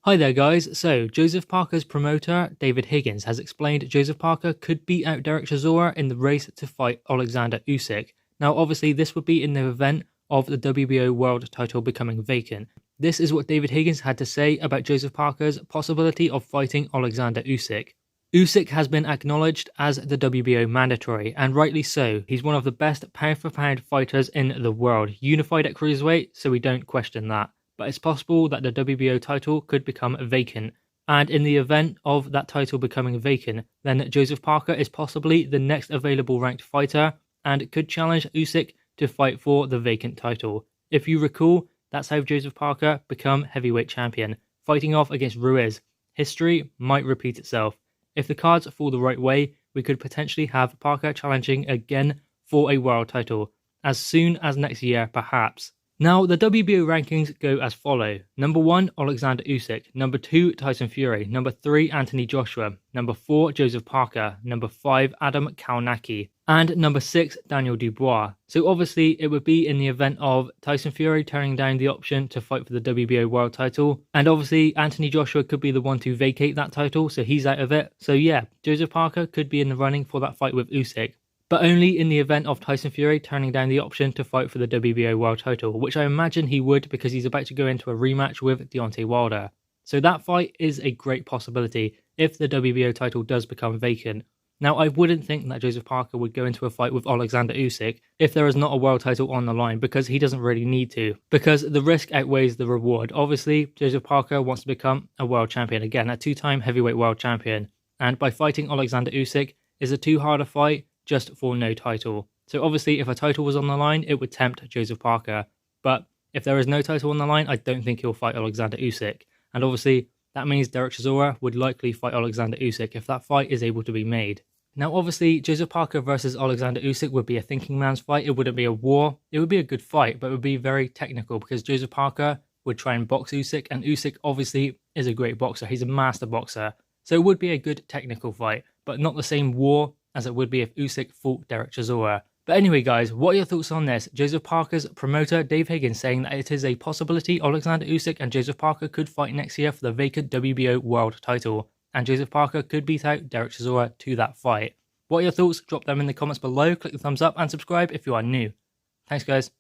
Hi there guys, so Joseph Parker's promoter David Higgins has explained Joseph Parker could beat out Derek Chisora in the race to fight Oleksandr Usyk. Now obviously this would be in the event of the WBO world title becoming vacant. This is what David Higgins had to say about Joseph Parker's possibility of fighting Oleksandr Usyk. Usyk has been acknowledged as the WBO mandatory, and rightly so. He's one of the best pound for pound fighters in the world, unified at cruiserweight, so we don't question that. But it's possible that the WBO title could become vacant. And in the event of that title becoming vacant, then Joseph Parker is possibly the next available ranked fighter and could challenge Usyk to fight for the vacant title. If you recall, that's how Joseph Parker became heavyweight champion, fighting off against Ruiz. History might repeat itself. If the cards fall the right way, we could potentially have Parker challenging again for a world title, as soon as next year perhaps. Now, the WBO rankings go as follow. Number 1, Oleksandr Usyk. Number 2, Tyson Fury. Number 3, Anthony Joshua. Number 4, Joseph Parker. Number 5, Adam Kownacki. And number 6, Daniel Dubois. So obviously, it would be in the event of Tyson Fury turning down the option to fight for the WBO world title. And obviously, Anthony Joshua could be the one to vacate that title, so he's out of it. So yeah, Joseph Parker could be in the running for that fight with Usyk, but only in the event of Tyson Fury turning down the option to fight for the WBO world title, which I imagine he would because he's about to go into a rematch with Deontay Wilder. So that fight is a great possibility if the WBO title does become vacant. Now, I wouldn't think that Joseph Parker would go into a fight with Oleksandr Usyk if there is not a world title on the line, because he doesn't really need to, because the risk outweighs the reward. Obviously, Joseph Parker wants to become a world champion, again, a two-time heavyweight world champion, and by fighting Oleksandr Usyk is a too hard a fight just for no title. So obviously, if a title was on the line, it would tempt Joseph Parker, but if there is no title on the line, I don't think he'll fight Oleksandr Usyk, and obviously, that means Derek Chisora would likely fight Oleksandr Usyk if that fight is able to be made. Now obviously, Joseph Parker versus Oleksandr Usyk would be a thinking man's fight. It wouldn't be a war. It would be a good fight, but it would be very technical because Joseph Parker would try and box Usyk, and Usyk obviously is a great boxer. He's a master boxer. So it would be a good technical fight, but not the same war as it would be if Usyk fought Derek Chisora. But anyway guys, what are your thoughts on this? Joseph Parker's promoter Dave Higgins saying that it is a possibility Oleksandr Usyk and Joseph Parker could fight next year for the vacant WBO world title, and Joseph Parker could beat out Derek Chisora to that fight. What are your thoughts? Drop them in the comments below, click the thumbs up and subscribe if you are new. Thanks guys.